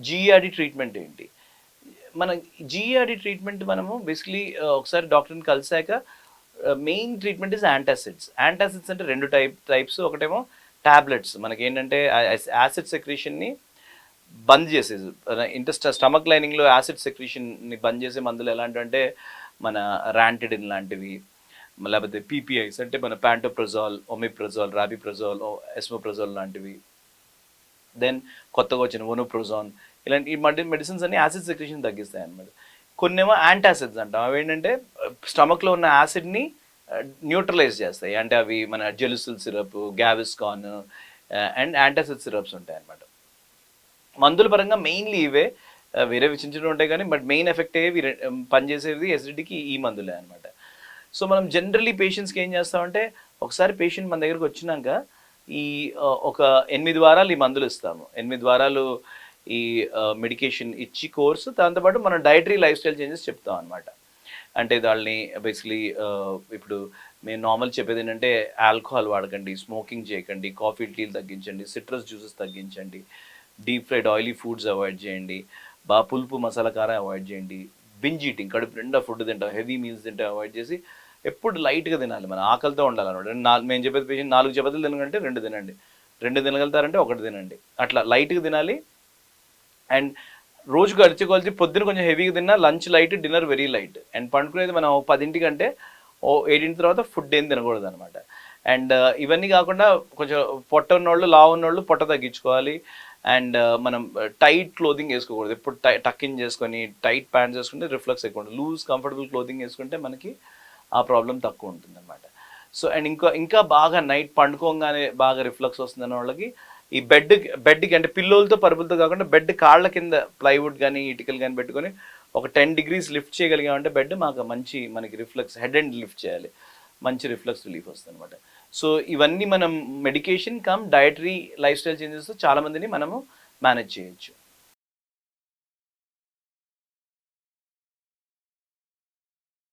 GERD treatment ఏంటి? మన GERD treatment మనము బేసికలీ ఒకసారి డాక్టర్ని కలిసాక main treatment is antacids. Antacids అంటే రెండు టైప్స్. ఒకటేమో టాబ్లెట్స్, మనకి ఏంటంటే యాసిడ్ సెక్రీషన్ని బంద్ చేసేది, స్టమక్ లైనింగ్లో యాసిడ్ సెక్రీషన్ని బంద్ చేసే మందులు ఎలాంటివంటే మన ర్యాంటిడిన్ లాంటివి, లేకపోతే పీపీఐస్ అంటే మన ప్యాంటోప్రజాల్, ఒమిప్రజాల్, రాబిప్రజాల్, ఎస్మోప్రజాల్ లాంటివి. దెన్ కొత్తగా వచ్చిన ఒనోప్రోజాన్, ఇలాంటి ఈ మెడిసిన్స్ అన్ని యాసిడ్ సెక్రేషన్ తగ్గిస్తాయి అన్నమాట. కొన్నేమో యాంటాసిడ్స్ అంటాం. అవి ఏంటంటే స్టమక్లో ఉన్న యాసిడ్ని న్యూట్రలైజ్ చేస్తాయి. అంటే అవి మన Gelusil syrup, గ్యావిస్కాన్ and antacid syrups ఉంటాయి అన్నమాట. మందుల పరంగా మెయిన్లీ ఇవే, వేరే చిన్న చిన్న ఉంటాయి కానీ బట్ మెయిన్ ఎఫెక్ట్ అయ్యేవి పనిచేసేది ఎసిడిటీకి ఈ మందులే అనమాట. సో మనం జనరల్లీ పేషెంట్స్కి ఏం చేస్తామంటే, ఒకసారి పేషెంట్ మన దగ్గరకు వచ్చినాక ఈ ఒక 8 వారాలు ఈ మందులు ఇస్తాము. 8 వారాలు ఈ మెడికేషన్ ఇచ్చి కోర్సు, దాంతోపాటు మనం డైటరీ లైఫ్ స్టైల్ చేంజెస్ చెప్తాం అనమాట. అంటే దాన్ని బేసిక్లీ ఇప్పుడు మేము నార్మల్ చెప్పేది ఏంటంటే, ఆల్కహాల్ వాడకండి, స్మోకింగ్ చేయకండి, కాఫీ టీలు తగ్గించండి, సిట్రస్ జ్యూసెస్ తగ్గించండి, deep fried oily foods avoid చేయండి, బాగా పులుపు మసాలా కారం అవాయిడ్ చేయండి, బింజ్ ఈటింగ్, కడుపు నిండా ఫుడ్ తింటాం, హెవీ మీల్స్ తింటే అవాయిడ్ చేసి ఎప్పుడు లైట్గా తినాలి, మన ఆకలితో ఉండాలన్నమాట. మేము చెప్పేది పేషెంట్ 4 చపాతీలు తినకంటే 2 తినండి, 2 తినగలుగుతారంటే 1 తినండి, అట్లా లైట్గా తినాలి. అండ్ రోజు గడిచే కొలిచి పొద్దున కొంచెం హెవీగా తిన్నా, lunch light, dinner very light. And పండుకునేది మనం 10 కంటే 7 తర్వాత ఫుడ్ ఏం తినకూడదు అనమాట. అండ్ ఇవన్నీ కాకుండా కొంచెం పొట్ట ఉన్నోళ్ళు, లావు ఉన్నోళ్ళు పొట్ట తగ్గించుకోవాలి. అండ్ మనం టైట్ క్లోదింగ్ వేసుకోకూడదు. ఎప్పుడు టక్ ఇన్ చేసుకొని టైట్ ప్యాంట్స్ వేసుకుంటే రిఫ్లెక్స్ ఎక్కువ ఉంటుంది. లూజ్ కంఫర్టబుల్ క్లోదింగ్ వేసుకుంటే మనకి ఆ ప్రాబ్లం తక్కువ ఉంటుంది అనమాట. సో అండ్ ఇంకా బాగా నైట్ పండుకోగానే బాగా రిఫ్లెక్స్ వస్తుందన్న వాళ్ళకి ఈ బెడ్కి అంటే పిల్లోలతో పరుపులతో కాకుండా బెడ్ కాళ్ళ కింద ప్లైవుడ్ కానీ ఇటుకలు కానీ పెట్టుకొని ఒక 10 degrees లిఫ్ట్ చేయగలిగామంటే బెడ్ మాకు మనకి రిఫ్లెక్స్, హెడ్ అండ్ లిఫ్ట్ చేయాలి, మంచి రిఫ్లెక్స్ రిలీఫ్ వస్తుంది అనమాట. సో ఇవన్నీ మనం medication come dietary life style changes చాలామందిని మనము మేనేజ్ చేయొచ్చు.